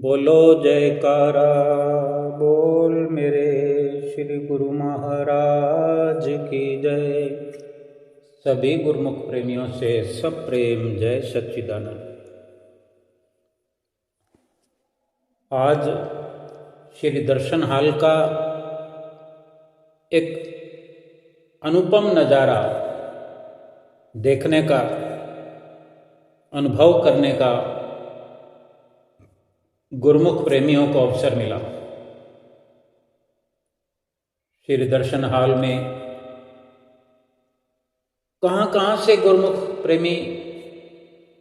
बोलो जयकारा बोल मेरे श्री गुरु महाराज की जय। सभी गुरुमुख प्रेमियों से सब प्रेम जय सच्चिदानंद। आज श्री दर्शन हाल का एक अनुपम नज़ारा देखने का, अनुभव करने का गुरुमुख प्रेमियों को अवसर मिला। श्री दर्शन हाल में कहाँ से गुरुमुख प्रेमी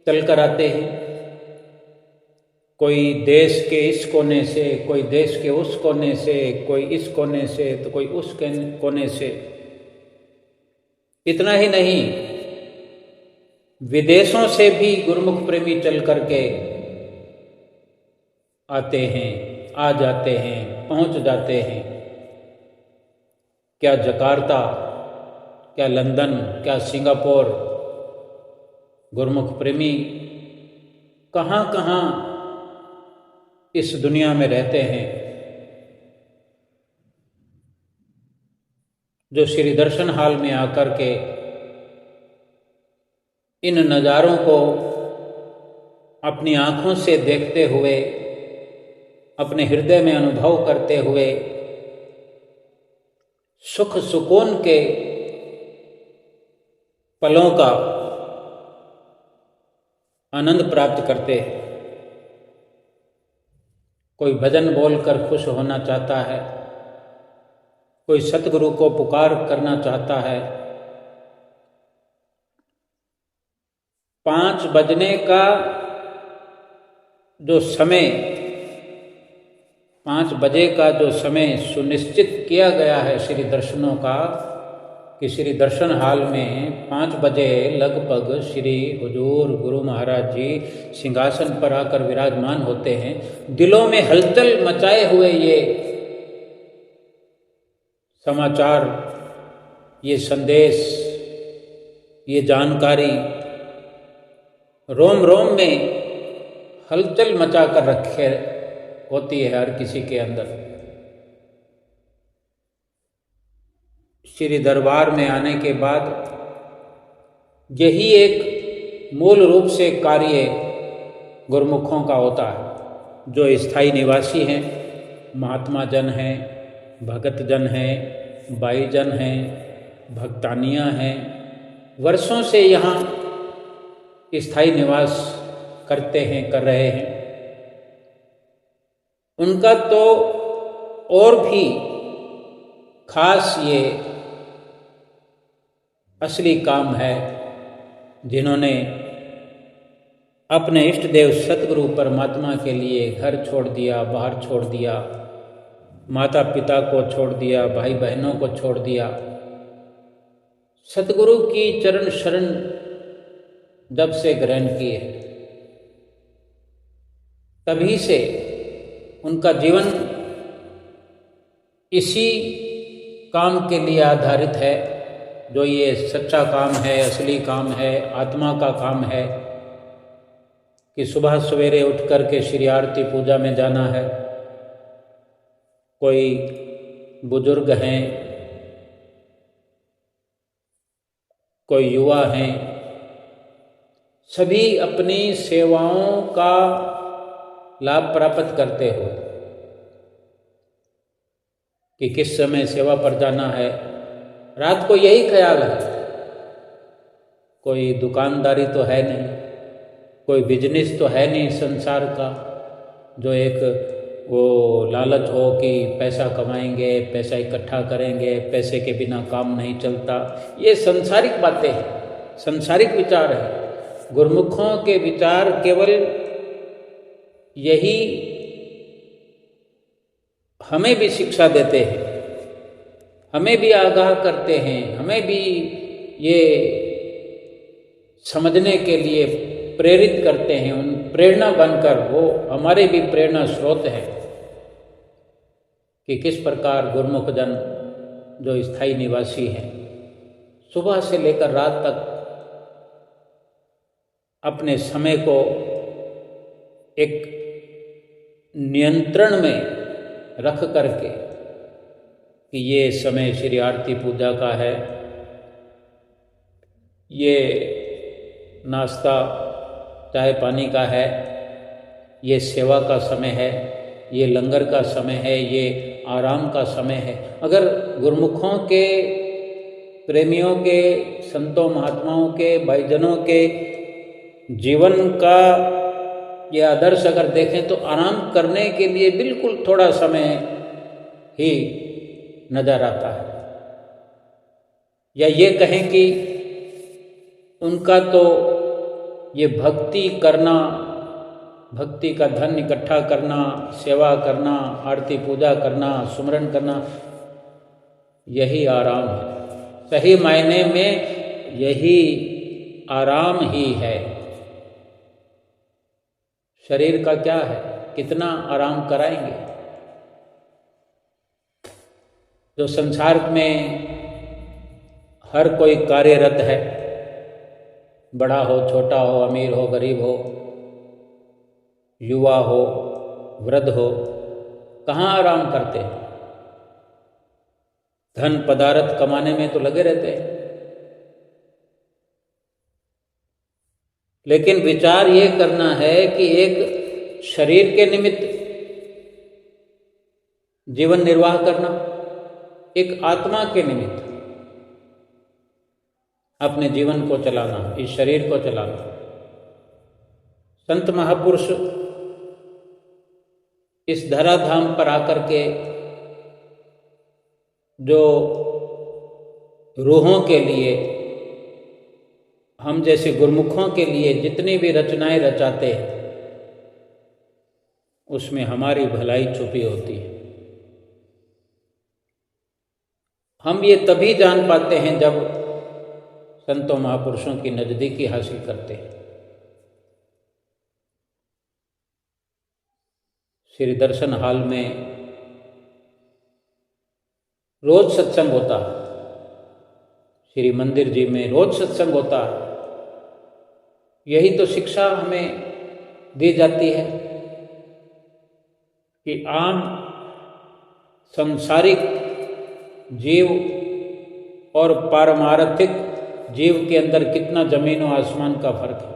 चलकर आते हैं। कोई देश के इस कोने से, कोई देश के उस कोने से, कोई इस कोने से तो कोई उस कोने से। इतना ही नहीं, विदेशों से भी गुरुमुख प्रेमी चल करके आते हैं, आ जाते हैं, पहुंच जाते हैं। क्या जकार्ता, क्या लंदन, क्या सिंगापुर, गुरुमुख प्रेमी कहाँ इस दुनिया में रहते हैं, जो श्री दर्शन हाल में आकर के इन नज़ारों को अपनी आँखों से देखते हुए, अपने हृदय में अनुभव करते हुए सुख सुकून के पलों का आनंद प्राप्त करते हैं। कोई भजन बोलकर खुश होना चाहता है, कोई सतगुरु को पुकार करना चाहता है। 5 बजने का जो समय, 5 बजे का जो समय सुनिश्चित किया गया है श्री दर्शनों का, कि श्री दर्शन हाल में 5 बजे लगभग श्री हुजूर गुरु महाराज जी सिंहासन पर आकर विराजमान होते हैं। दिलों में हलचल मचाए हुए ये समाचार, ये संदेश, ये जानकारी रोम रोम में हलचल मचा कर रखे होती है हर किसी के अंदर। श्री दरबार में आने के बाद यही एक मूल रूप से कार्य गुरुमुखों का होता है। जो स्थायी निवासी हैं, महात्मा जन हैं, भगत जन हैं, बाई जन हैं, भक्तानियाँ हैं, वर्षों से यहाँ स्थायी निवास करते हैं, कर रहे हैं, उनका तो और भी खास ये असली काम है, जिन्होंने अपने इष्ट देव सतगुरु परमात्मा के लिए घर छोड़ दिया, बाहर छोड़ दिया, माता पिता को छोड़ दिया, भाई बहनों को छोड़ दिया। सतगुरु की चरण शरण जब से ग्रहण की है, तभी से उनका जीवन इसी काम के लिए आधारित है, जो ये सच्चा काम है, असली काम है, आत्मा का काम है, कि सुबह सवेरे उठ कर के श्री आरती पूजा में जाना है। कोई बुजुर्ग हैं, कोई युवा हैं, सभी अपनी सेवाओं का लाभ प्राप्त करते हो कि किस समय सेवा पर जाना है। रात को यही ख्याल है। कोई दुकानदारी तो है नहीं, कोई बिजनेस तो है नहीं संसार का, जो एक वो लालच हो कि पैसा कमाएंगे, पैसा इकट्ठा करेंगे, पैसे के बिना काम नहीं चलता। ये सांसारिक बातें हैं, सांसारिक विचार है। गुरुमुखों के विचार केवल यही हमें भी शिक्षा देते हैं, हमें भी आगाह करते हैं, हमें भी ये समझने के लिए प्रेरित करते हैं। उन प्रेरणा बनकर वो हमारे भी प्रेरणा स्रोत हैं कि किस प्रकार गुरुमुख जन जो स्थायी निवासी हैं, सुबह से लेकर रात तक अपने समय को एक नियंत्रण में रख करके कि ये समय श्री आरती पूजा का है, ये नाश्ता चाय पानी का है, ये सेवा का समय है, ये लंगर का समय है, ये आराम का समय है। अगर गुरुमुखों के, प्रेमियों के, संतों महात्माओं के, भाईजनों के जीवन का ये आदर्श अगर देखें तो आराम करने के लिए बिल्कुल थोड़ा समय ही नजर आता है। या ये कहें कि उनका तो ये भक्ति करना, भक्ति का धन इकट्ठा करना, सेवा करना, आरती पूजा करना, सुमरन करना, यही आराम है। सही मायने में यही आराम ही है। शरीर का क्या है, कितना आराम कराएंगे। जो संसार में हर कोई कार्यरत है, बड़ा हो, छोटा हो, अमीर हो, गरीब हो, युवा हो, वृद्ध हो, कहाँ आराम करते हैं? धन पदार्थ कमाने में तो लगे रहते हैं। लेकिन विचार ये करना है कि एक शरीर के निमित्त जीवन निर्वाह करना, एक आत्मा के निमित्त अपने जीवन को चलाना, इस शरीर को चलाना। संत महापुरुष इस धराधाम पर आकर के जो रूहों के लिए, हम जैसे गुरुमुखों के लिए जितनी भी रचनाएं रचाते हैं, उसमें हमारी भलाई छुपी होती है। हम ये तभी जान पाते हैं जब संतों महापुरुषों की नजदीकी हासिल करते हैं। श्री दर्शन हाल में रोज सत्संग होता है, श्री मंदिर जी में रोज सत्संग होता है। यही तो शिक्षा हमें दी जाती है कि आम सांसारिक जीव और पारमार्थिक जीव के अंदर कितना जमीन और आसमान का फर्क है।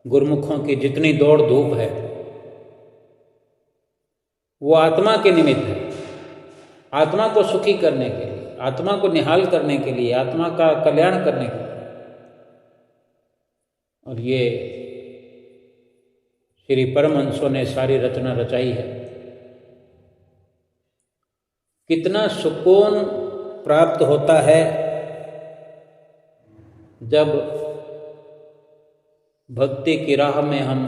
गुरुमुखों की जितनी दौड़ धूप है वो आत्मा के निमित्त है, आत्मा को सुखी करने के लिए, आत्मा को निहाल करने के लिए, आत्मा का कल्याण करने के लिए। और ये श्री परमहंसों ने सारी रचना रचाई है। कितना सुकून प्राप्त होता है जब भक्ति की राह में हम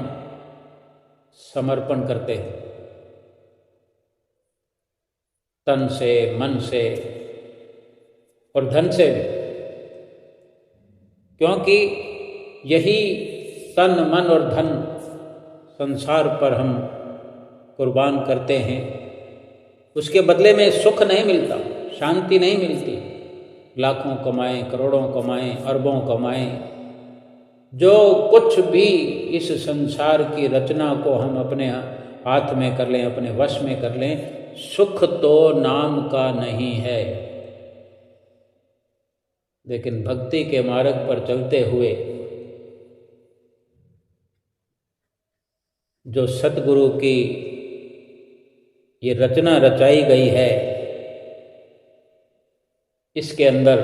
समर्पण करते हैं, तन से, मन से और धन से भी। क्योंकि यही तन, मन और धन संसार पर हम कुर्बान करते हैं, उसके बदले में सुख नहीं मिलता, शांति नहीं मिलती। लाखों कमाएं, करोड़ों कमाएं, अरबों कमाएं, जो कुछ भी इस संसार की रचना को हम अपने हाथ में कर लें, अपने वश में कर लें, सुख तो नाम का नहीं है। लेकिन भक्ति के मार्ग पर चलते हुए जो सतगुरु की ये रचना रचाई गई है, इसके अंदर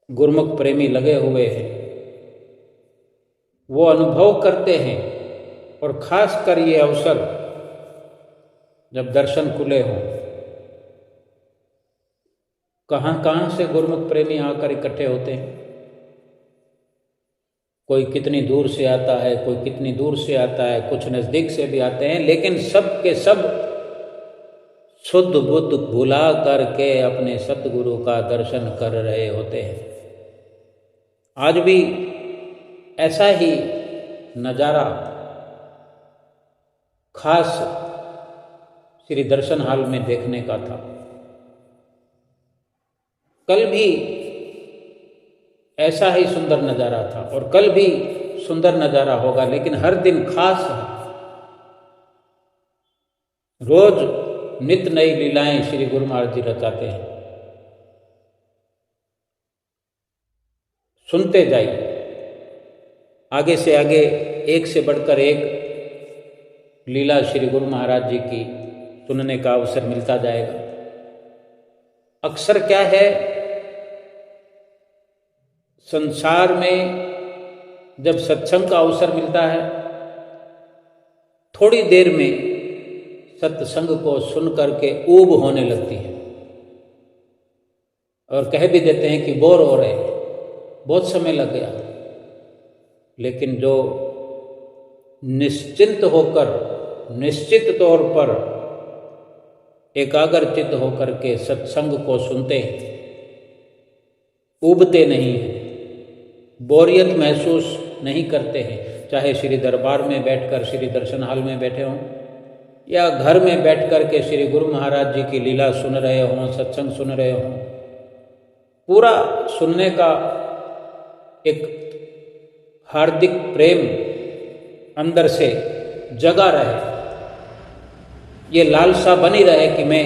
गुरुमुख प्रेमी लगे हुए हैं, वो अनुभव करते हैं। और खास कर ये अवसर जब दर्शन खुले हों, कहाँ कहाँ से गुरुमुख प्रेमी आकर इकट्ठे होते हैं। कोई कितनी दूर से आता है, कोई कितनी दूर से आता है, कुछ नज़दीक से भी आते हैं, लेकिन सब के सब शुद्ध बुद्ध भुला करके अपने सतगुरु का दर्शन कर रहे होते हैं। आज भी ऐसा ही नज़ारा खास श्री दर्शन हाल में देखने का था। कल भी ऐसा ही सुंदर नज़ारा था और कल भी सुंदर नज़ारा होगा, लेकिन हर दिन खास है। रोज नित नई लीलाएं श्री गुरु महाराज जी रचाते हैं। सुनते जाइए, आगे से आगे एक से बढ़कर एक लीला श्री गुरु महाराज जी की सुनने का अवसर मिलता जाएगा। अक्सर क्या है, संसार में जब सत्संग का अवसर मिलता है, थोड़ी देर में सत्संग को सुन करके ऊब होने लगती है और कह भी देते हैं कि बोर हो रहे हैं, बहुत समय लग गया। लेकिन जो निश्चिंत होकर, निश्चित तौर पर एकाग्रचित्त होकर के सत्संग को सुनते हैं, ऊबते नहीं हैं, बोरियत महसूस नहीं करते हैं, चाहे श्री दरबार में बैठकर श्री दर्शन हाल में बैठे हों या घर में बैठ कर के श्री गुरु महाराज जी की लीला सुन रहे हों, सत्संग सुन रहे हों, पूरा सुनने का एक हार्दिक प्रेम अंदर से जगा रहे, ये लालसा बनी रहे कि मैं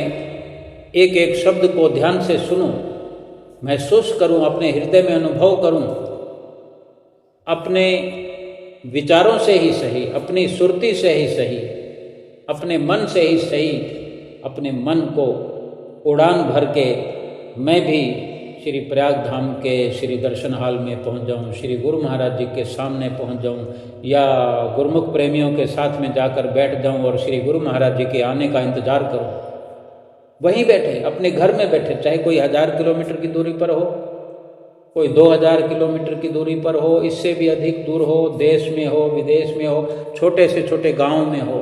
एक एक शब्द को ध्यान से सुनूं, महसूस करूं, अपने हृदय में अनुभव करूं, अपने विचारों से ही सही, अपनी सुरती से ही सही, अपने मन से ही सही, अपने मन को उड़ान भर के मैं भी श्री प्रयाग धाम के श्री दर्शन हाल में पहुंच जाऊं, श्री गुरु महाराज जी के सामने पहुंच जाऊं, या गुरुमुख प्रेमियों के साथ में जाकर बैठ जाऊं और श्री गुरु महाराज जी के आने का इंतजार करूं। वहीं बैठे, अपने घर में बैठे, चाहे कोई 1000 किलोमीटर की दूरी पर हो, कोई 2000 किलोमीटर की दूरी पर हो, इससे भी अधिक दूर हो, देश में हो, विदेश में हो, छोटे से छोटे गांव में हो,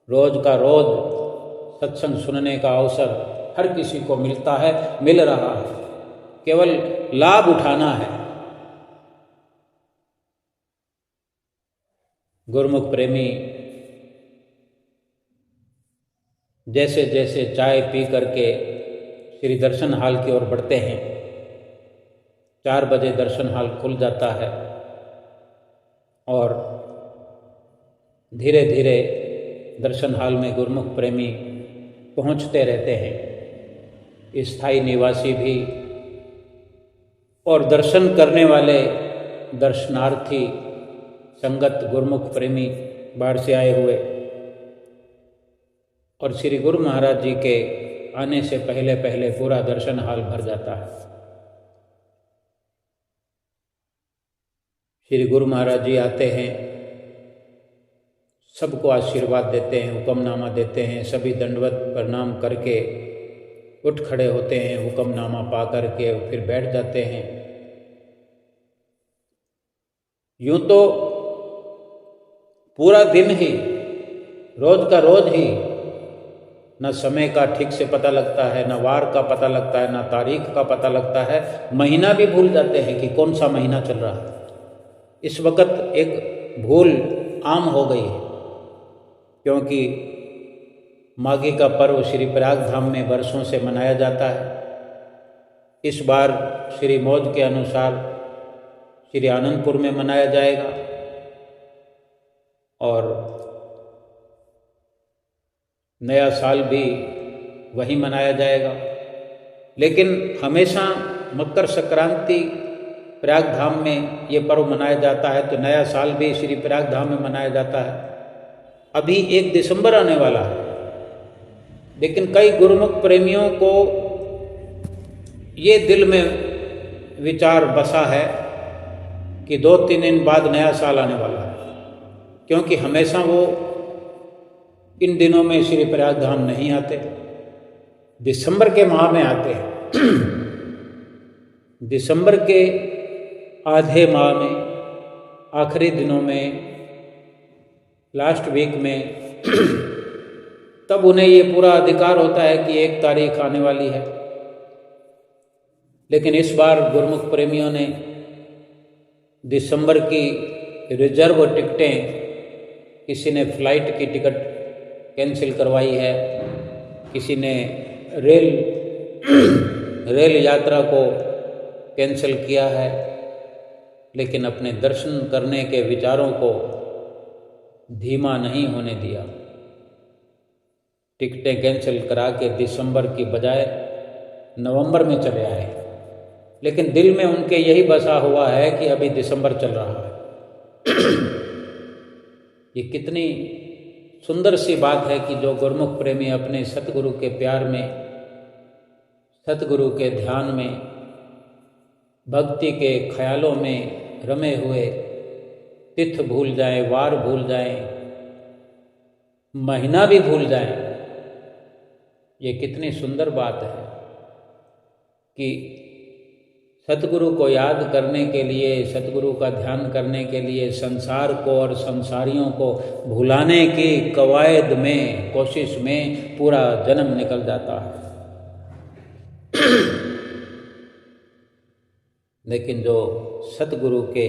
रोज का रोज सत्संग सुनने का अवसर हर किसी को मिलता है, मिल रहा है, केवल लाभ उठाना है। गुरुमुख प्रेमी जैसे जैसे चाय पी करके श्री दर्शन हाल की ओर बढ़ते हैं, 4 बजे दर्शन हाल खुल जाता है और धीरे धीरे दर्शन हाल में गुरुमुख प्रेमी पहुंचते रहते हैं। स्थायी निवासी भी और दर्शन करने वाले दर्शनार्थी संगत गुरुमुख प्रेमी बाहर से आए हुए, और श्री गुरु महाराज जी के आने से पहले पहले पूरा दर्शन हाल भर जाता है। श्री गुरु महाराज जी आते हैं, सबको आशीर्वाद देते हैं, हुक्मनामा देते हैं, सभी दंडवत प्रणाम करके उठ खड़े होते हैं, हुक्मनामा पा करके फिर बैठ जाते हैं। यूं तो पूरा दिन ही, रोज का रोज ही, न समय का ठीक से पता लगता है, न वार का पता लगता है, न तारीख का पता लगता है, महीना भी भूल जाते हैं कि कौन सा महीना चल रहा है। इस वक्त एक भूल आम हो गई है, क्योंकि माघी का पर्व श्री प्रयाग धाम में वर्षों से मनाया जाता है। इस बार श्री मौज के अनुसार श्री आनंदपुर में मनाया जाएगा और नया साल भी वहीं मनाया जाएगा। लेकिन हमेशा मकर संक्रांति प्रयाग धाम में ये पर्व मनाया जाता है, तो नया साल भी श्री प्रयाग धाम में मनाया जाता है। अभी 1 दिसंबर आने वाला है, लेकिन कई गुरुमुख प्रेमियों को ये दिल में विचार बसा है कि 2-3 दिन बाद नया साल आने वाला है, क्योंकि हमेशा वो इन दिनों में श्री प्रयाग धाम नहीं आते, दिसंबर के माह में आते हैं। दिसंबर के आधे माह में, आखिरी दिनों में, लास्ट वीक में तब उन्हें ये पूरा अधिकार होता है कि 1 तारीख आने वाली है। लेकिन इस बार गुरुमुख प्रेमियों ने दिसंबर की रिजर्व टिकटें, किसी ने फ्लाइट की टिकट कैंसिल करवाई है, किसी ने रेल यात्रा को कैंसिल किया है, लेकिन अपने दर्शन करने के विचारों को धीमा नहीं होने दिया। टिकटें कैंसिल करा के दिसंबर की बजाय नवंबर में चले आए, लेकिन दिल में उनके यही बसा हुआ है कि अभी दिसंबर चल रहा है। ये कितनी सुंदर सी बात है कि जो गुरुमुख प्रेमी अपने सतगुरु के प्यार में, सतगुरु के ध्यान में, भक्ति के ख्यालों में रमे हुए तिथ भूल जाएं, वार भूल जाएं, महीना भी भूल जाएं। ये कितनी सुंदर बात है कि सतगुरु को याद करने के लिए, सतगुरु का ध्यान करने के लिए संसार को और संसारियों को भुलाने की कवायद में, कोशिश में पूरा जन्म निकल जाता है। लेकिन जो सतगुरु के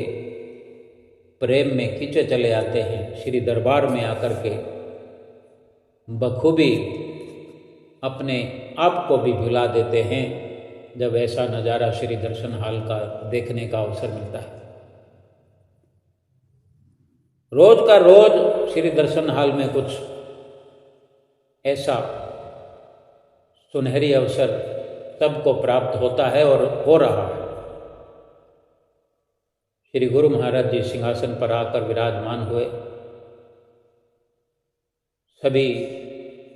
प्रेम में खींचे चले आते हैं, श्री दरबार में आकर के बखूबी अपने आप को भी भुला देते हैं जब ऐसा नज़ारा श्री दर्शन हाल का देखने का अवसर मिलता है। रोज का रोज श्री दर्शन हाल में कुछ ऐसा सुनहरी अवसर सबको प्राप्त होता है और हो रहा है। श्री गुरु महाराज जी सिंहासन पर आकर विराजमान हुए, सभी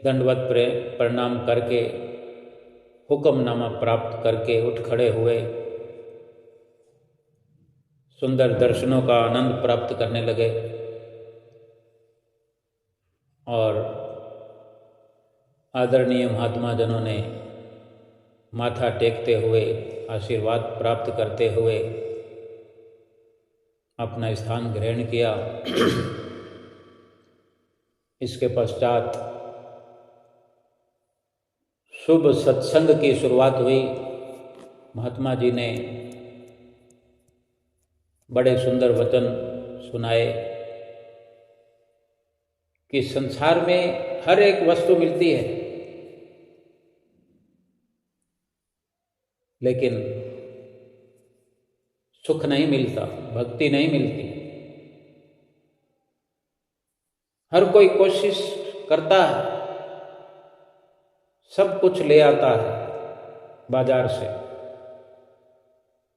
दंडवत प्रणाम करके हुक्मनामा प्राप्त करके उठ खड़े हुए, सुंदर दर्शनों का आनंद प्राप्त करने लगे और आदरणीय महात्मा जनों ने माथा टेकते हुए, आशीर्वाद प्राप्त करते हुए अपना स्थान ग्रहण किया। इसके पश्चात शुभ सत्संग की शुरुआत हुई। महात्मा जी ने बड़े सुंदर वचन सुनाए कि संसार में हर एक वस्तु मिलती है, लेकिन सुख नहीं मिलता, भक्ति नहीं मिलती। हर कोई कोशिश करता है, सब कुछ ले आता है बाजार से,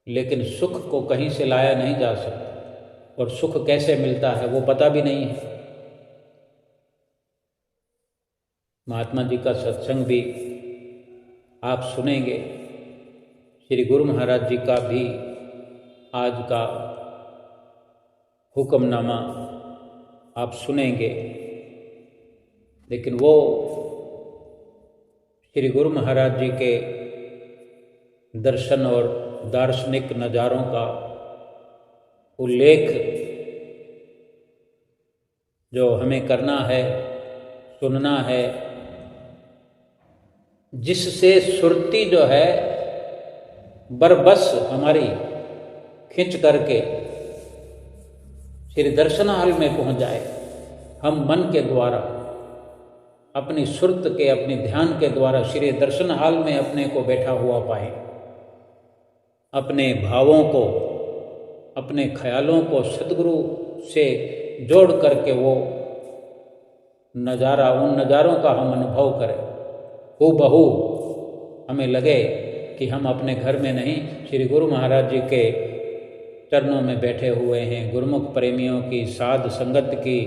लेकिन सुख को कहीं से लाया नहीं जा सकता, और सुख कैसे मिलता है वो पता भी नहीं है। महात्मा जी का सत्संग भी आप सुनेंगे, श्री गुरु महाराज जी का भी आज का हुक्मनामा आप सुनेंगे, लेकिन वो श्री गुरु महाराज जी के दर्शन और दार्शनिक नज़ारों का उल्लेख जो हमें करना है, सुनना है, जिससे सुरती जो है बरबस हमारी खींच करके श्री दर्शन हाल में पहुंच जाए। हम मन के द्वारा, अपनी सुरत के, अपने ध्यान के द्वारा श्री दर्शन हाल में अपने को बैठा हुआ पाए, अपने भावों को, अपने ख्यालों को सतगुरु से जोड़ करके वो नज़ारा, उन नज़ारों का हम अनुभव करें। हूबहू हमें लगे कि हम अपने घर में नहीं, श्री गुरु महाराज जी के चरणों में बैठे हुए हैं। गुरुमुख प्रेमियों की साध संगत की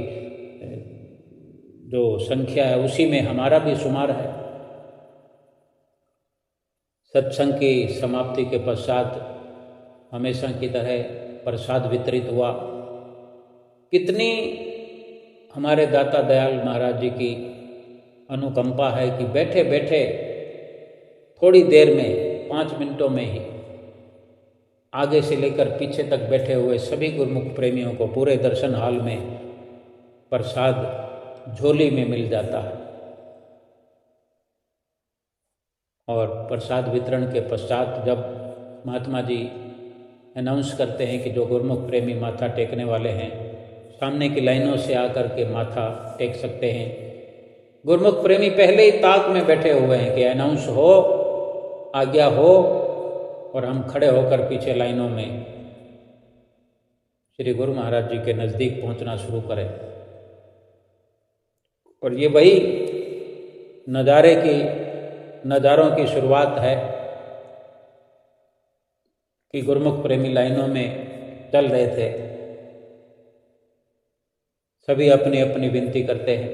जो संख्या है उसी में हमारा भी शुमार है। सत्संग की समाप्ति के पश्चात हमेशा की तरह प्रसाद वितरित हुआ। कितनी हमारे दाता दयाल महाराज जी की अनुकंपा है कि बैठे बैठे थोड़ी देर में, 5 मिनटों में ही आगे से लेकर पीछे तक बैठे हुए सभी गुरुमुख प्रेमियों को पूरे दर्शन हाल में प्रसाद झोली में मिल जाता है। और प्रसाद वितरण के पश्चात जब महात्मा जी अनाउंस करते हैं कि जो गुरुमुख प्रेमी माथा टेकने वाले हैं सामने की लाइनों से आकर के माथा टेक सकते हैं, गुरुमुख प्रेमी पहले ही ताक में बैठे हुए हैं कि अनाउंस हो, आज्ञा हो और हम खड़े होकर पीछे लाइनों में श्री गुरु महाराज जी के नज़दीक पहुंचना शुरू करें। और ये वही नज़ारों की शुरुआत है कि गुरुमुख प्रेमी लाइनों में चल रहे थे। सभी अपनी अपनी विनती करते हैं।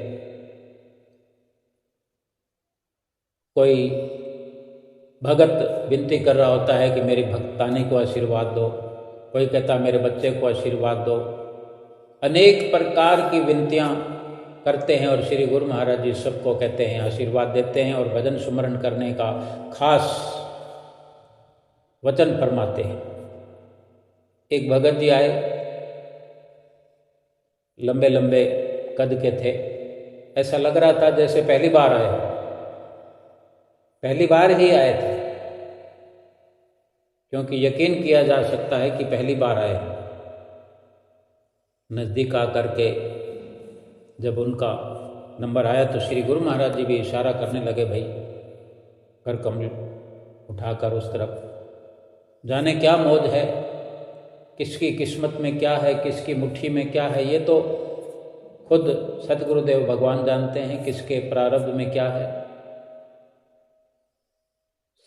कोई भगत विनती कर रहा होता है कि मेरी भक्तानी को आशीर्वाद दो, कोई कहता मेरे बच्चे को आशीर्वाद दो। अनेक प्रकार की विनतियाँ करते हैं और श्री गुरु महाराज जी सबको कहते हैं, आशीर्वाद देते हैं और भजन सुमरण करने का खास वचन फरमाते हैं। एक भगत जी आए, लंबे लंबे कद के थे, ऐसा लग रहा था जैसे पहली बार आए, पहली बार ही आए थे, क्योंकि यकीन किया जा सकता है कि पहली बार आए। नज़दीक आकर के जब उनका नंबर आया तो श्री गुरु महाराज जी भी इशारा करने लगे, भाई कर कमल उठाकर उस तरफ, जाने क्या मौज है, किसकी किस्मत में क्या है, किसकी मुट्ठी में क्या है, ये तो खुद सतगुरुदेव भगवान जानते हैं किसके प्रारब्ध में क्या है।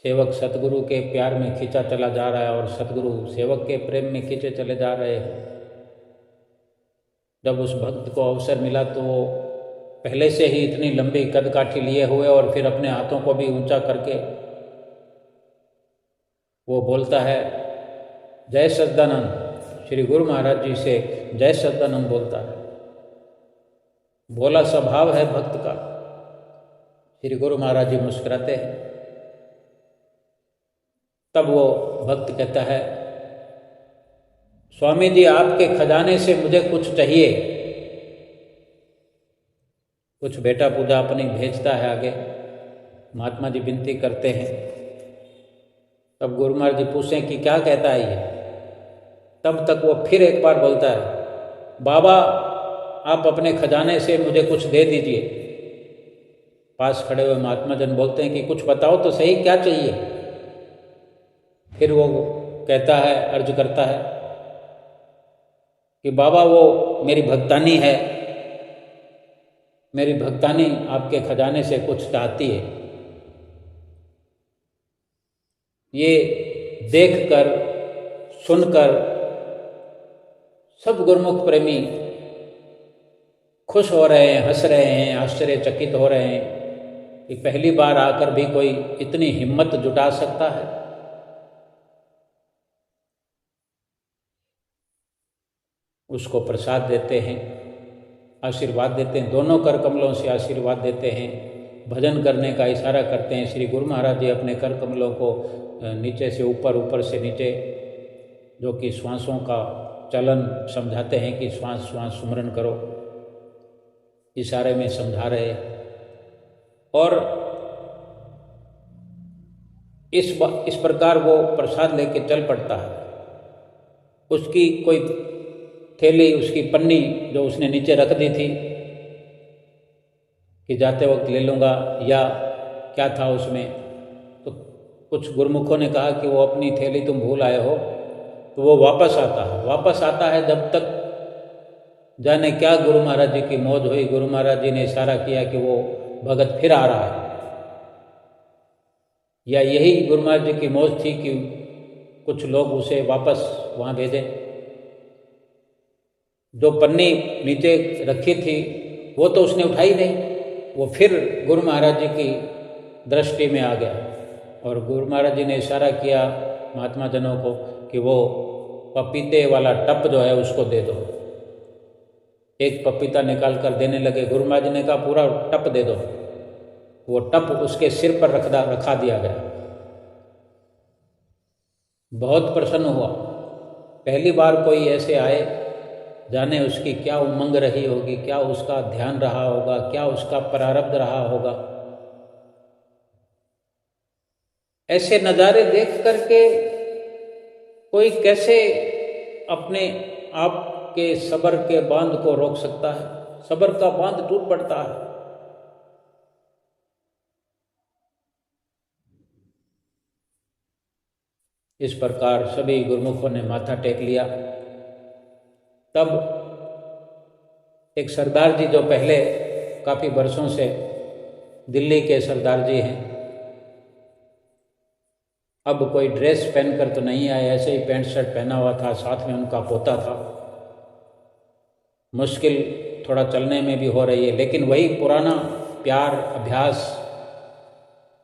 सेवक सतगुरु के प्यार में खींचा चला जा रहा है और सतगुरु सेवक के प्रेम में खींचे चले जा रहे हैं। जब उस भक्त को अवसर मिला तो वो पहले से ही इतनी लंबी कदकाठी लिए हुए और फिर अपने हाथों को भी ऊंचा करके वो बोलता है, जय सच्चिदानंद। श्री गुरु महाराज जी से जय सच्चिदानंद बोलता है। भोला स्वभाव है भक्त का। श्री गुरु महाराज जी मुस्कुराते हैं। तब वो भक्त कहता है, स्वामी जी आपके खजाने से मुझे कुछ चाहिए। कुछ बेटा पूजा अपनी भेजता है आगे। महात्मा जी विनती करते हैं। तब गुरु महाराज जी पूछें कि क्या कहता है ये। तब तक वो फिर एक बार बोलता है, बाबा आप अपने खजाने से मुझे कुछ दे दीजिए। पास खड़े हुए महात्मा जन बोलते हैं कि कुछ बताओ तो सही, क्या चाहिए। फिर वो कहता है, अर्ज करता है कि बाबा वो मेरी भक्तानी है, मेरी भक्तानी आपके खजाने से कुछ चाहती है। ये देखकर सुनकर सब गुरुमुख प्रेमी खुश हो रहे हैं, हंस रहे हैं, आश्चर्यचकित हो रहे हैं कि पहली बार आकर भी कोई इतनी हिम्मत जुटा सकता है। उसको प्रसाद देते हैं, आशीर्वाद देते हैं, दोनों कर कमलों से आशीर्वाद देते हैं, भजन करने का इशारा करते हैं। श्री गुरु महाराज जी अपने कर कमलों को नीचे से ऊपर, ऊपर से नीचे, जो कि श्वासों का चलन समझाते हैं कि श्वास श्वास सुमरन करो, इशारे में समझा रहे। और इस प्रकार वो प्रसाद लेके चल पड़ता है। उसकी कोई थैली, उसकी पन्नी जो उसने नीचे रख दी थी कि जाते वक्त ले लूँगा, या क्या था उसमें, तो कुछ गुरुमुखों ने कहा कि वो अपनी थैली तुम भूल आए हो। तो वो वापस आता है जब तक जाने क्या गुरु महाराज जी की मौज हुई। गुरु महाराज जी ने इशारा किया कि वो भगत फिर आ रहा है, या यही गुरु महाराज जी की मौज थी कि कुछ लोग उसे वापस वहाँ भेजें। जो पन्नी नीचे रखी थी वो तो उसने उठाई नहीं, वो फिर गुरु महाराज जी की दृष्टि में आ गया और गुरु महाराज जी ने इशारा किया महात्मा जनों को कि वो पपीते वाला टप जो है उसको दे दो। एक पपीता निकाल कर देने लगे। गुरु महाराज जी ने कहा पूरा टप दे दो। वो टप उसके सिर पर रखा दिया गया। बहुत प्रसन्न हुआ। पहली बार कोई ऐसे आए, जाने उसकी क्या उमंग रही होगी, क्या उसका ध्यान रहा होगा, क्या उसका प्रारब्ध रहा होगा। ऐसे नज़ारे देख करके कोई कैसे अपने आप के सब्र के बांध को रोक सकता है। सब्र का बांध टूट पड़ता है। इस प्रकार सभी गुरुमुखों ने माथा टेक लिया। तब एक सरदार जी जो पहले काफ़ी वर्षों से दिल्ली के सरदार जी हैं। अब कोई ड्रेस पहनकर तो नहीं आए, ऐसे ही पैंट शर्ट पहना हुआ था, साथ में उनका पोता था। मुश्किल थोड़ा चलने में भी हो रही है, लेकिन वही पुराना प्यार अभ्यास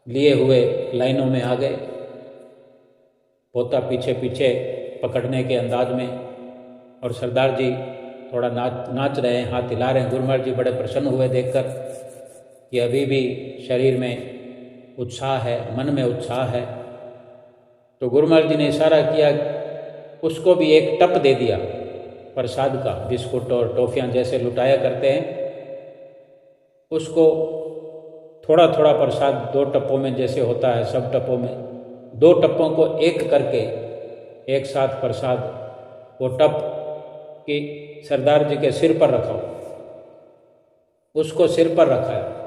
लिए हुए लाइनों में आ गए। पोता पीछे पीछे पकड़ने के अंदाज में, और सरदार जी थोड़ा नाच रहे हैं, हाथ हिला रहे हैं। गुरुमहाराज जी बड़े प्रसन्न हुए देखकर कि अभी भी शरीर में उत्साह है, मन में उत्साह है। तो गुरुमहाराज जी ने इशारा किया, उसको भी एक टप दे दिया प्रसाद का, बिस्कुट और टॉफियाँ जैसे लुटाया करते हैं, उसको थोड़ा थोड़ा प्रसाद 2 टप्पों में जैसे होता है, सब टप्पों में 2 टप्पों को एक करके एक साथ प्रसाद वो टप की सरदार जी के सिर पर रखा, उसको सिर पर रखा है।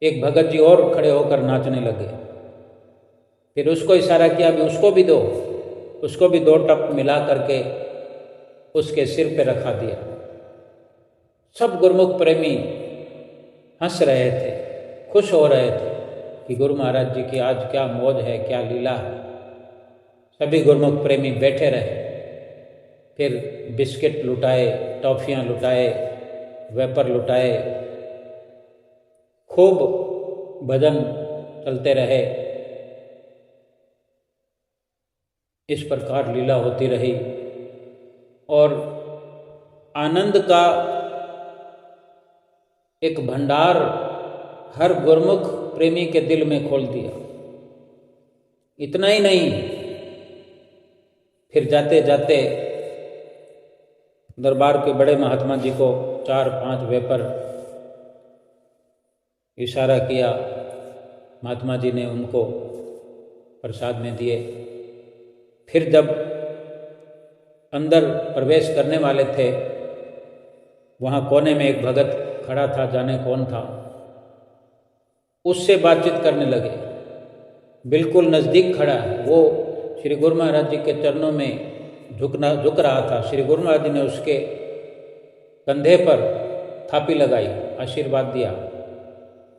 एक भगत जी और खड़े होकर नाचने लगे। फिर उसको इशारा किया, भी उसको भी दो, उसको भी 2 टप मिला करके उसके सिर पे रखा दिया। सब गुरुमुख प्रेमी हंस रहे थे, खुश हो रहे थे कि गुरु महाराज जी की आज क्या मौज है, क्या लीला है। सभी गुरुमुख प्रेमी बैठे रहे। फिर बिस्किट लुटाए, टॉफियाँ लुटाए, वेपर लुटाए, खूब भजन चलते रहे। इस प्रकार लीला होती रही और आनंद का एक भंडार हर गुरुमुख प्रेमी के दिल में खोल दिया। इतना ही नहीं, फिर जाते जाते दरबार के बड़े महात्मा जी को 4-5 वेपर इशारा किया, महात्मा जी ने उनको प्रसाद में दिए। फिर जब अंदर प्रवेश करने वाले थे, वहाँ कोने में एक भगत खड़ा था, जाने कौन था, उससे बातचीत करने लगे। बिल्कुल नज़दीक खड़ा है वो, श्री गुरु महाराज जी के चरणों में झुक रहा था। श्री गुरु महाराज जी ने उसके कंधे पर थापी लगाई, आशीर्वाद दिया।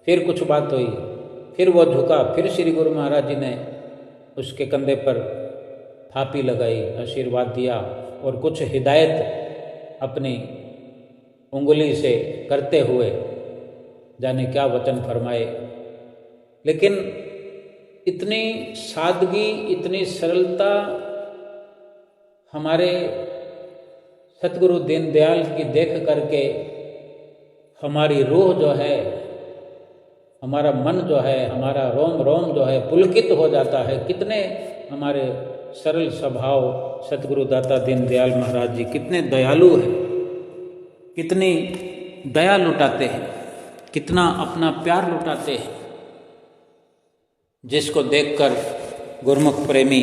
फिर कुछ बात हुई, फिर वो झुका, फिर श्री गुरु महाराज जी ने उसके कंधे पर थापी लगाई, आशीर्वाद दिया और कुछ हिदायत अपनी उंगली से करते हुए जाने क्या वचन फरमाए। लेकिन इतनी सादगी, इतनी सरलता हमारे सतगुरु दीनदयाल की देख करके हमारी रूह जो है, हमारा मन जो है, हमारा रोम रोम जो है पुलकित हो जाता है। कितने हमारे सरल स्वभाव सतगुरु दाता दीनदयाल महाराज जी कितने दयालु हैं, कितनी दया लुटाते हैं, कितना अपना प्यार लुटाते हैं, जिसको देखकर गुरुमुख प्रेमी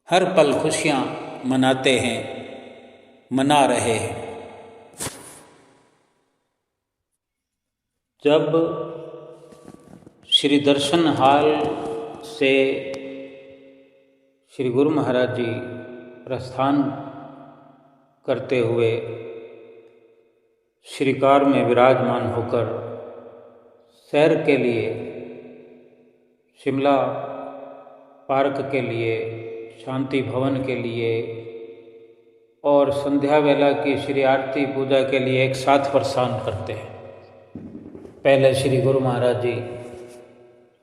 हर पल खुशियाँ मनाते हैं, मना रहे हैं। जब श्री दर्शन हाल से श्री गुरु महाराज जी प्रस्थान करते हुए श्रीकार में विराजमान होकर सैर के लिए शिमला पार्क के लिए, शांति भवन के लिए और संध्या वेला की श्री आरती पूजा के लिए एक साथ प्रस्थान करते हैं। पहले श्री गुरु महाराज जी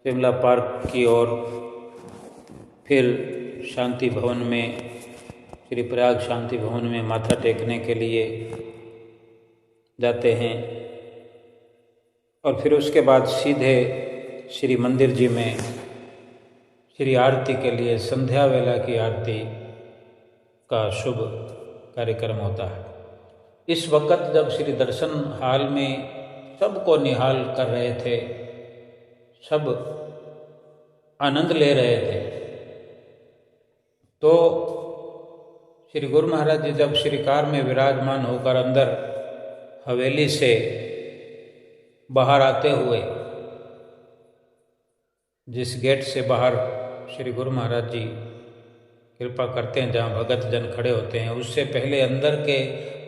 शिमला पार्क की ओर, फिर शांति भवन में, श्री प्रयाग शांति भवन में माथा टेकने के लिए जाते हैं और फिर उसके बाद सीधे श्री मंदिर जी में श्री आरती के लिए, संध्या वेला की आरती का शुभ कार्यक्रम होता है। इस वक्त जब श्री दर्शन हाल में सबको निहाल कर रहे थे, सब आनंद ले रहे थे, तो श्री गुरु महाराज जी जब श्रीकार में विराजमान होकर अंदर हवेली से बाहर आते हुए, जिस गेट से बाहर श्री गुरु महाराज जी कृपा करते हैं, जहाँ भगत जन खड़े होते हैं, उससे पहले अंदर के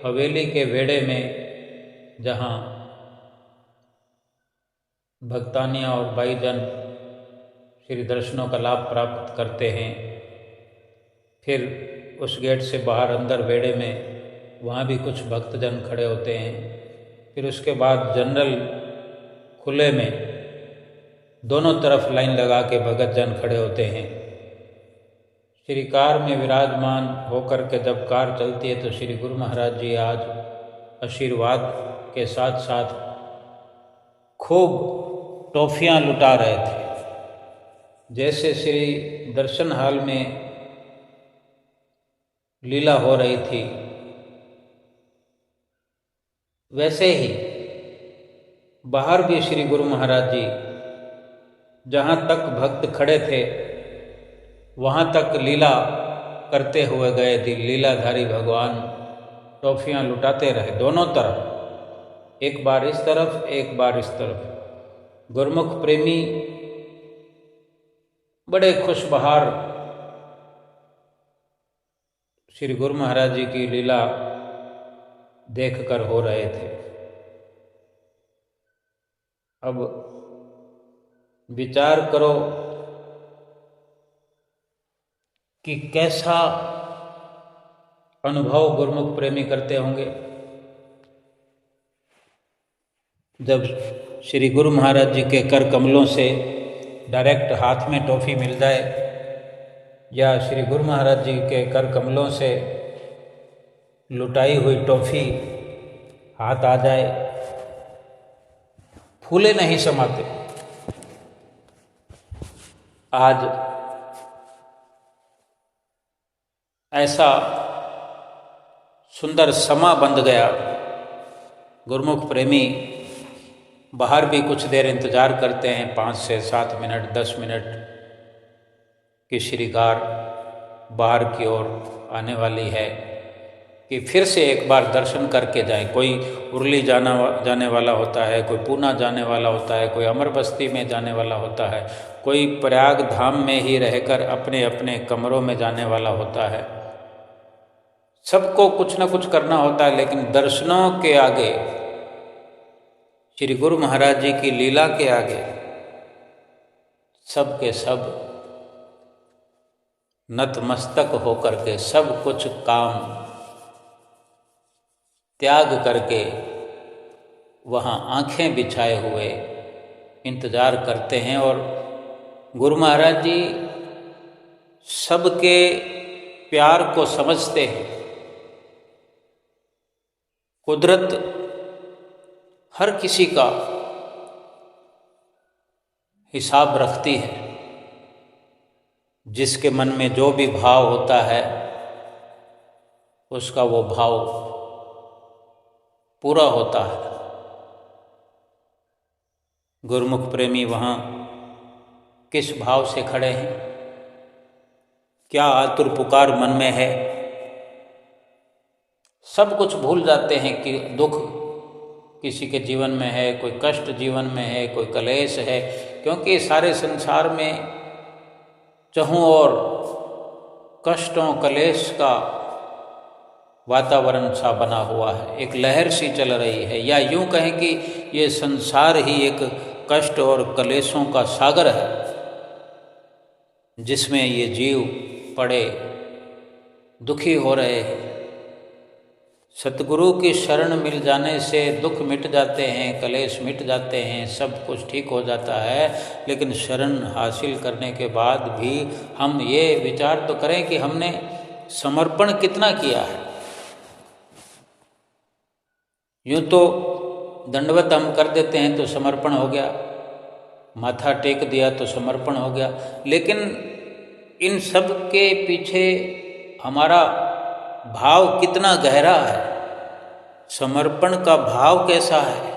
हवेली के वेड़े में, जहाँ भक्तानियाँ और भाईजन श्री दर्शनों का लाभ प्राप्त करते हैं। फिर उस गेट से बाहर अंदर बेड़े में वहाँ भी कुछ भक्तजन खड़े होते हैं। फिर उसके बाद जनरल खुले में दोनों तरफ लाइन लगा के भगत जन खड़े होते हैं। श्री कार में विराजमान होकर के जब कार चलती है तो श्री गुरु महाराज जी आज आशीर्वाद के साथ साथ खूब टॉफियाँ लुटा रहे थे। जैसे श्री दर्शन हॉल में लीला हो रही थी वैसे ही बाहर भी श्री गुरु महाराज जी जहाँ तक भक्त खड़े थे वहाँ तक लीला करते हुए गए थे। लीलाधारी भगवान टॉफियाँ लुटाते रहे दोनों तरफ, एक बार इस तरफ एक बार इस तरफ। गुरमुख प्रेमी बड़े खुशबहार श्री गुरु महाराज जी की लीला देखकर हो रहे थे। अब विचार करो कि कैसा अनुभव गुरमुख प्रेमी करते होंगे जब श्री गुरु महाराज जी के कर कमलों से डायरेक्ट हाथ में टॉफी मिल जाए या श्री गुरु महाराज जी के कर कमलों से लुटाई हुई टॉफी हाथ आ जाए। फूले नहीं समाते। आज ऐसा सुंदर समा बंध गया। गुरमुख प्रेमी बाहर भी कुछ देर इंतज़ार करते हैं, 5 से 7 मिनट 10 मिनट की श्रीकार बाहर की ओर आने वाली है कि फिर से एक बार दर्शन करके जाएं। कोई उरली जाने वाला होता है, कोई पूना जाने वाला होता है, कोई अमर बस्ती में जाने वाला होता है, कोई प्रयाग धाम में ही रहकर अपने अपने कमरों में जाने वाला होता है। सबको कुछ न कुछ करना होता है, लेकिन दर्शनों के आगे, श्री गुरु महाराज जी की लीला के आगे सब के सब नतमस्तक होकर के सब कुछ काम त्याग करके वहाँ आंखें बिछाए हुए इंतज़ार करते हैं। और गुरु महाराज जी सबके प्यार को समझते हैं। कुदरत हर किसी का हिसाब रखती है। जिसके मन में जो भी भाव होता है उसका वो भाव पूरा होता है। गुरमुख प्रेमी वहाँ किस भाव से खड़े हैं, क्या आतुर पुकार मन में है, सब कुछ भूल जाते हैं कि दुख किसी के जीवन में है, कोई कष्ट जीवन में है, कोई कलेश है। क्योंकि सारे संसार में चहुँ और कष्टों कलेश का वातावरण सा बना हुआ है, एक लहर सी चल रही है, या यूं कहें कि ये संसार ही एक कष्ट और कलेशों का सागर है जिसमें ये जीव पड़े दुखी हो रहे हैं। सतगुरु की शरण मिल जाने से दुख मिट जाते हैं, कलेश मिट जाते हैं, सब कुछ ठीक हो जाता है। लेकिन शरण हासिल करने के बाद भी हम ये विचार तो करें कि हमने समर्पण कितना किया है। यूँ तो दंडवत हम कर देते हैं तो समर्पण हो गया, माथा टेक दिया तो समर्पण हो गया। लेकिन इन सब के पीछे हमारा भाव कितना गहरा है, समर्पण का भाव कैसा है।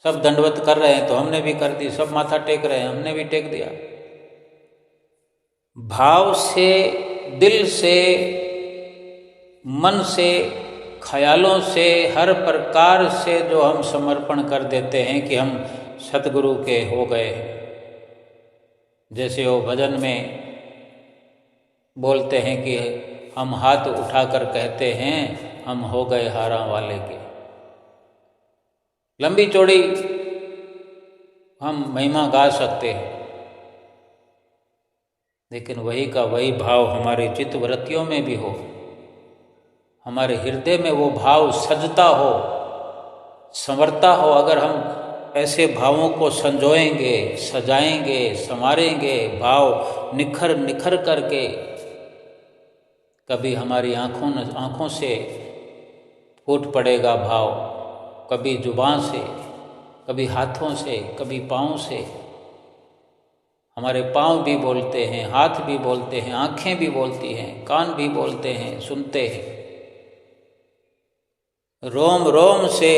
सब दंडवत कर रहे हैं तो हमने भी कर दी, सब माथा टेक रहे हैं हमने भी टेक दिया। भाव से, दिल से, मन से, ख्यालों से, हर प्रकार से जो हम समर्पण कर देते हैं कि हम सतगुरु के हो गए। जैसे वो भजन में बोलते हैं कि हम हाथ उठाकर कहते हैं हम हो गए हारा वाले के। लंबी चौड़ी हम महिमा गा सकते हैं, लेकिन वही का वही भाव हमारे चित्तवृत्तियों में भी हो, हमारे हृदय में वो भाव सजता हो, संवरता हो। अगर हम ऐसे भावों को संजोएंगे, सजाएंगे, संवारेंगे, भाव निखर निखर करके, कभी हमारी आँखों से फूट पड़ेगा भाव, कभी जुबान से, कभी हाथों से, कभी पाँव से। हमारे पाँव भी बोलते हैं, हाथ भी बोलते हैं, आँखें भी बोलती हैं, कान भी बोलते हैं, सुनते हैं। रोम रोम से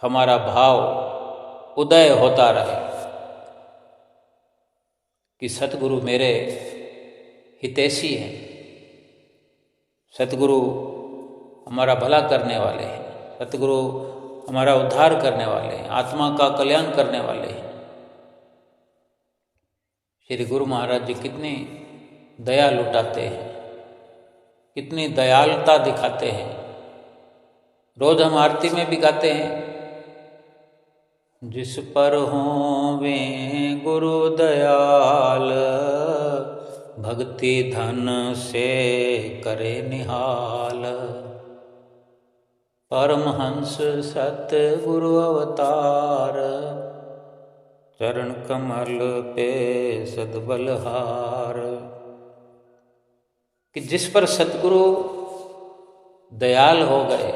हमारा भाव उदय होता रहे कि सतगुरु मेरे हितैषी हैं, सतगुरु हमारा भला करने वाले हैं, सतगुरु हमारा उद्धार करने वाले हैं, आत्मा का कल्याण करने वाले हैं। श्री गुरु महाराज जी कितनी दया लुटाते हैं, कितनी दयालुता दिखाते हैं। रोज हम आरती में भी गाते हैं, जिस पर होवे गुरु दयाल, भक्ति धन से करे निहाल। परमहंस सतगुरु अवतार, चरण कमल पे सद्बलहार। कि जिस पर सतगुरु दयाल हो गए,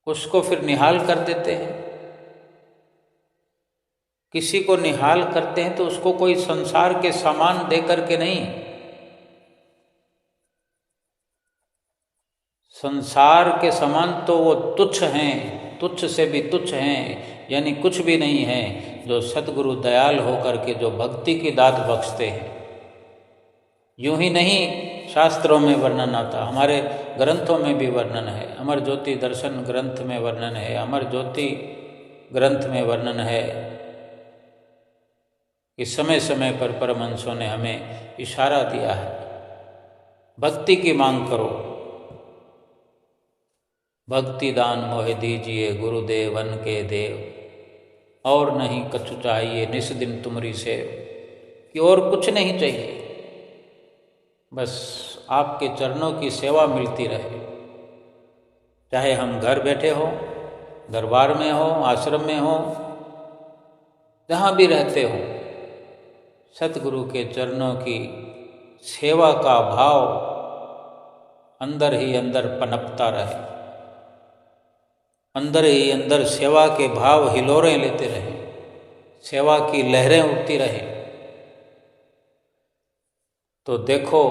उसको फिर निहाल कर देते हैं। किसी को निहाल करते हैं तो उसको कोई संसार के सामान दे करके नहीं, संसार के समान तो वो तुच्छ हैं, तुच्छ से भी तुच्छ हैं, यानी कुछ भी नहीं है, जो सतगुरु दयाल होकर के जो भक्ति की दात बख्शते हैं। यूं ही नहीं शास्त्रों में वर्णन आता, हमारे ग्रंथों में भी वर्णन है, अमर ज्योति दर्शन ग्रंथ में वर्णन है, अमर ज्योति ग्रंथ में वर्णन है कि समय समय पर परमहंसों ने हमें इशारा दिया है, भक्ति की मांग करो, भक्ति दान मोहे दीजिए गुरुदेवन के देव, और नहीं कछु चाहिए निस दिन तुमरी सेव। कि और कुछ नहीं चाहिए, बस आपके चरणों की सेवा मिलती रहे। चाहे हम घर बैठे हो, दरबार में हो, आश्रम में हो, जहाँ भी रहते हो, सतगुरु के चरणों की सेवा का भाव अंदर ही अंदर पनपता रहे, अंदर ही अंदर सेवा के भाव हिलोरें लेते रहे, सेवा की लहरें उठती रहे। तो देखो,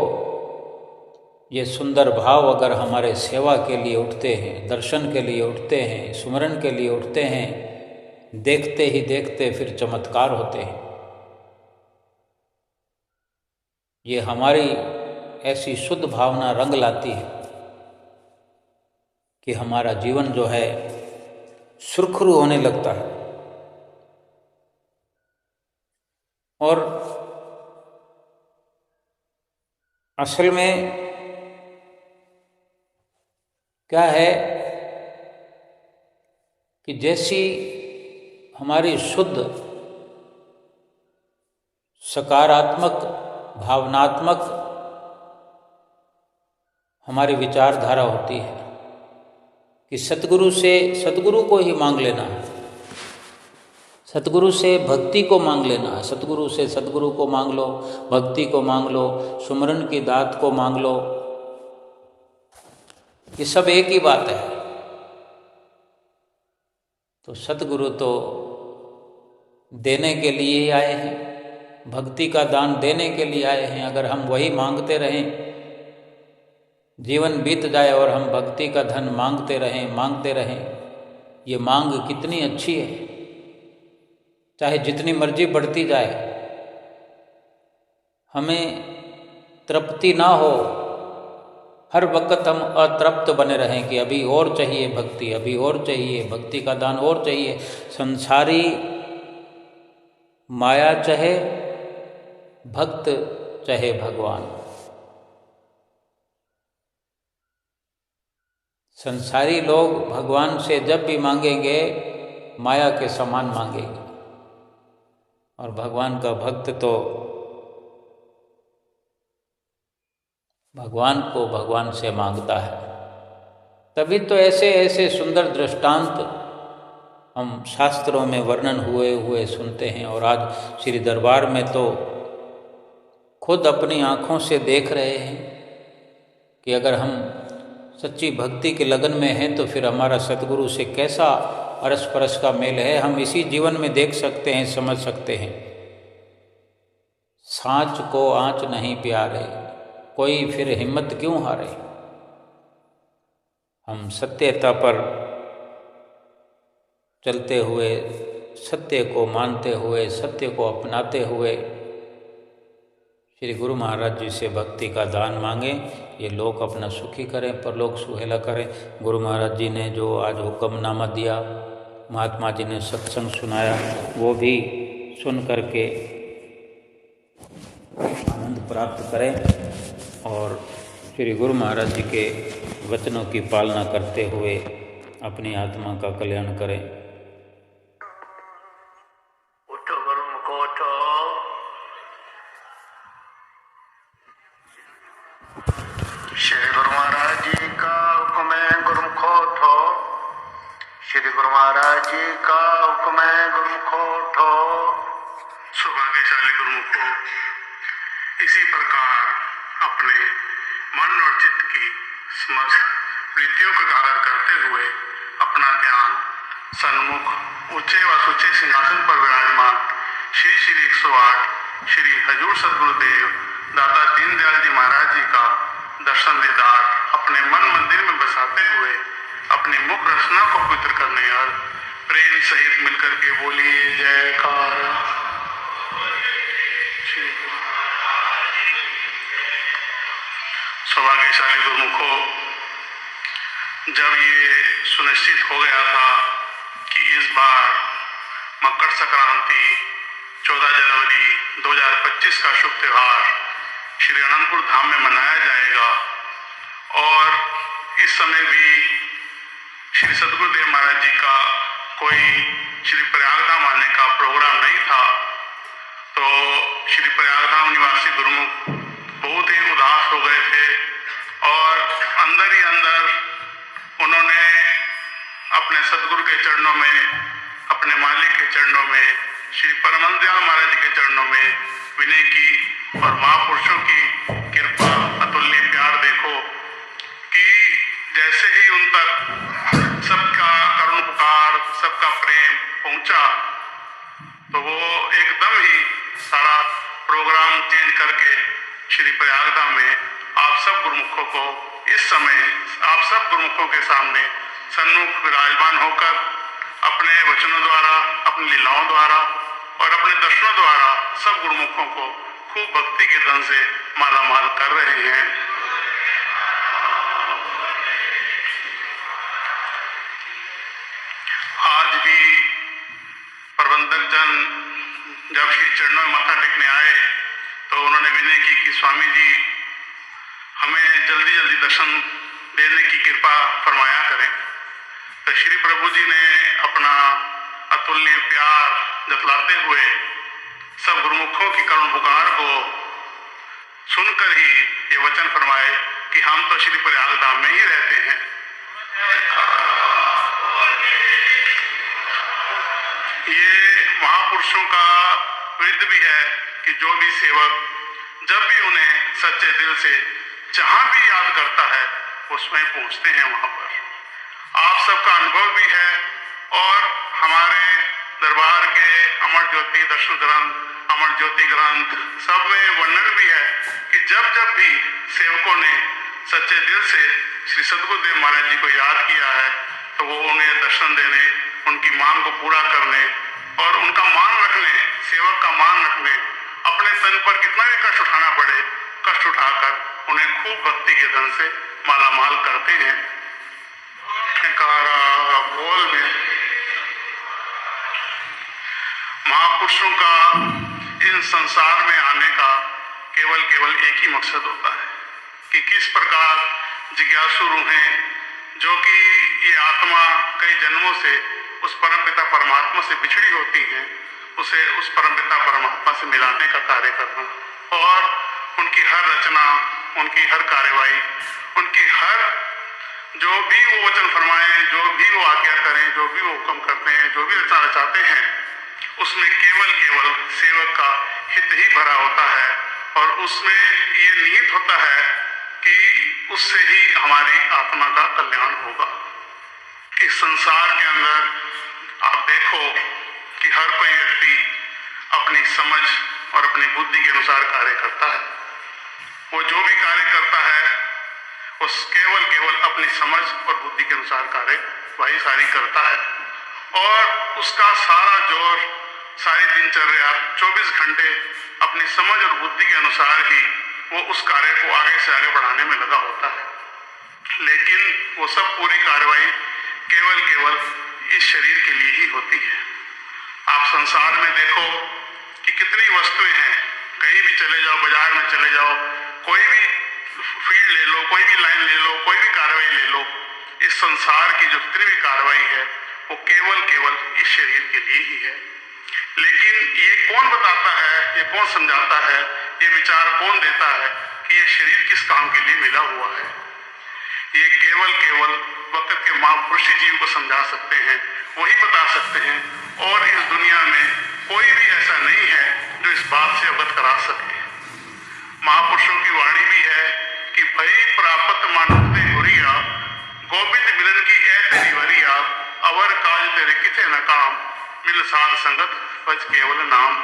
ये सुंदर भाव अगर हमारे सेवा के लिए उठते हैं, दर्शन के लिए उठते हैं, सुमरन के लिए उठते हैं, देखते ही देखते फिर चमत्कार होते हैं। ये हमारी ऐसी शुद्ध भावना रंग लाती है कि हमारा जीवन जो है सुरखरू होने लगता है। और असल में क्या है कि जैसी हमारी शुद्ध सकारात्मक भावनात्मक हमारी विचारधारा होती है कि सतगुरु को ही मांग लेना है, सतगुरु से भक्ति को मांग लेना है, सतगुरु से सतगुरु को मांग लो, भक्ति को मांग लो, सुमरन की दात को मांग लो, ये सब एक ही बात है। तो सतगुरु तो देने के लिए ही आए हैं, भक्ति का दान देने के लिए आए हैं। अगर हम वही मांगते रहें, जीवन बीत जाए और हम भक्ति का धन मांगते रहें, ये मांग कितनी अच्छी है, चाहे जितनी मर्जी बढ़ती जाए, हमें तृप्ति ना हो, हर वक्त हम अतृप्त बने रहें कि अभी और चाहिए भक्ति, अभी और चाहिए भक्ति का दान, और चाहिए। संसारी माया चाहे भक्त चाहे भगवान, संसारी लोग भगवान से जब भी मांगेंगे माया के समान मांगेगी। और भगवान का भक्त तो भगवान को भगवान से मांगता है। तभी तो ऐसे ऐसे सुंदर दृष्टांत हम शास्त्रों में वर्णन हुए हुए सुनते हैं। और आज श्री दरबार में तो खुद अपनी आँखों से देख रहे हैं कि अगर हम सच्ची भक्ति के लगन में हैं तो फिर हमारा सतगुरु से कैसा अरस परस का मेल है, हम इसी जीवन में देख सकते हैं, समझ सकते हैं। सांच को आँच नहीं प्यारे, कोई फिर हिम्मत क्यों हारे। हम सत्यता पर चलते हुए, सत्य को मानते हुए, सत्य को अपनाते हुए श्री गुरु महाराज जी से भक्ति का दान मांगें। ये लोक अपना सुखी करें, परलोक सुहेला करें। गुरु महाराज जी ने जो आज हुक्मनामा दिया, महात्मा जी ने सत्संग सुनाया, वो भी सुन करके आनंद प्राप्त करें और श्री गुरु महाराज जी के वचनों की पालना करते हुए अपनी आत्मा का कल्याण करें। श्री गुरु महाराज जी का हुक्म है गुरुमुखो ठो, श्री गुरु महाराज जी का हुक्म है गुरुमुखो ठो। सौभाग्यशाली गुरुमुखो, इसी प्रकार अपने मन और चित्त की समस्त वृत्तियों का कार्य करते हुए अपना ध्यान सन्मुख ऊंचे व सुचे सिंहासन पर विराजमान श्री श्री 108 श्री हजूर सदगुरुदेव दाता दीनदयाल जी महाराज जी का दर्शन दीदार अपने मन मंदिर में बसाते हुए अपनी मुख रचना को पवित्र करने और प्रेम सहित मिलकर के बोलिए जयकार। सौभाग्यशाली गुरुमुखो, जब ये सुनिश्चित हो गया था कि इस बार मकर संक्रांति 14 जनवरी 2025 का शुभ त्योहार श्री अनंतपुर धाम में मनाया जाएगा और इस समय भी श्री सदगुरुदेव महाराज जी का कोई श्री प्रयागधाम आने का प्रोग्राम नहीं था, तो श्री प्रयागधाम निवासी गुरुमुख बहुत ही उदास हो गए थे और अंदर ही अंदर उन्होंने अपने सदगुरु के चरणों में, अपने मालिक के चरणों में, श्री परमहंस दयाल महाराज जी के चरणों में विनय की और महापुरुषों की कृपा अतुल्य प्यार देखो कि जैसे ही उन तक सबका करुण पुकार, सबका प्रेम पहुंचा तो वो एकदम ही सारा प्रोग्राम चेंज करके श्री प्रयागधाम में आप सब गुरुमुखों को इस समय आप सब गुरुमुखों के सामने सन्मुख विराजमान होकर अपने वचनों द्वारा, अपनी लीलाओं द्वारा और अपने दर्शनों द्वारा सब गुरुमुखों को खूब भक्ति के धन से मालामाल कर रहे हैं। आज भी प्रबंधक जन जब श्री चरणों में माथा टेकने आए तो उन्होंने विनय की कि स्वामी जी हमें जल्दी जल्दी दर्शन देने की कृपा फरमाया करें। तो श्री प्रभु जी ने अपना अतुल्य प्यार जतलाते हुए सब गुरुमुखों की करुण पुकार को सुनकर ही ये वचन फरमाए कि हम तो श्री प्रयागधाम में ही रहते हैं। ये महापुरुषों का वृत्त भी है कि जो भी सेवक जब भी उन्हें सच्चे दिल से जहां भी याद करता है वो स्वयं पहुंचते हैं वहां पर। आप सबका अनुभव भी है और हमारे दरबार के अमर ज्योति दर्शन ग्रंथ, अमर ज्योति ग्रंथ सब में वर्णन भी है कि जब जब भी सेवकों ने सच्चे दिल से श्री सदगुरुदेव महाराज जी को याद किया है तो वो उन्हें दर्शन देने, उनकी मांग को पूरा करने और उनका मान रखने, सेवक का मान रखने, अपने तन पर कितना भी कष्ट उठाना पड़े, कष्ट उठाकर उन्हें खूब भक्ति के धन से मालामाल करते हैं। बोल में महापुरुषों का इन संसार में आने का केवल एक ही मकसद होता है कि किस प्रकार जिज्ञासु रूहें जो कि ये आत्मा कई जन्मों से उस परमपिता परमात्मा से बिछड़ी होती हैं, उसे उस परमपिता परमात्मा से मिलाने का कार्य करना और उनकी हर रचना, उनकी हर कार्यवाही, उनकी हर जो भी वो वचन फरमाएं, जो भी वो आज्ञा करें, जो भी वो हुक्म करते हैं, जो भी रचना चाहते हैं, उसमें केवल केवल सेवक का हित ही भरा होता है और उसमें ये निहित होता है कि उससे ही हमारी आत्मा का कल्याण होगा। इस संसार के अंदर आप देखो कि हर कोई व्यक्ति अपनी समझ और अपनी बुद्धि के अनुसार कार्य करता है। वो जो भी कार्य करता है वो केवल केवल अपनी समझ और बुद्धि के अनुसार कार्यवाही सारी करता है और उसका सारा जोर, सारी दिनचर्या 24 घंटे अपनी समझ और बुद्धि के अनुसार ही वो उस कार्य को आगे से आगे बढ़ाने में लगा होता है। लेकिन वो सब पूरी कार्यवाही केवल केवल इस शरीर के लिए ही होती है। आप संसार में देखो कि कितनी वस्तुएं हैं, कहीं भी चले जाओ, बाजार में चले जाओ, कोई भी फील्ड ले लो, कोई भी लाइन ले लो, कोई भी कार्रवाई ले लो, इस संसार की जो जितनी भी कार्रवाई है वो केवल केवल इस शरीर के लिए ही है। लेकिन ये कौन बताता है, ये कौन समझाता है, ये विचार कौन देता है कि ये शरीर किस काम के लिए मिला हुआ है? ये केवल केवल वक्त के महापुरुष जीव को समझा सकते हैं, वही बता सकते हैं और इस दुनिया में कोई भी ऐसा नहीं है जो इस बात से अवगत करा सके। महापुरुषों की वाणी भी है कि भई प्राप्त मानते हुरिया, गोविंद मिलन की ऐ तेरी वरिया, अवर काज तेरे किथे न काम, मिल साध संगत बच केवल नाम।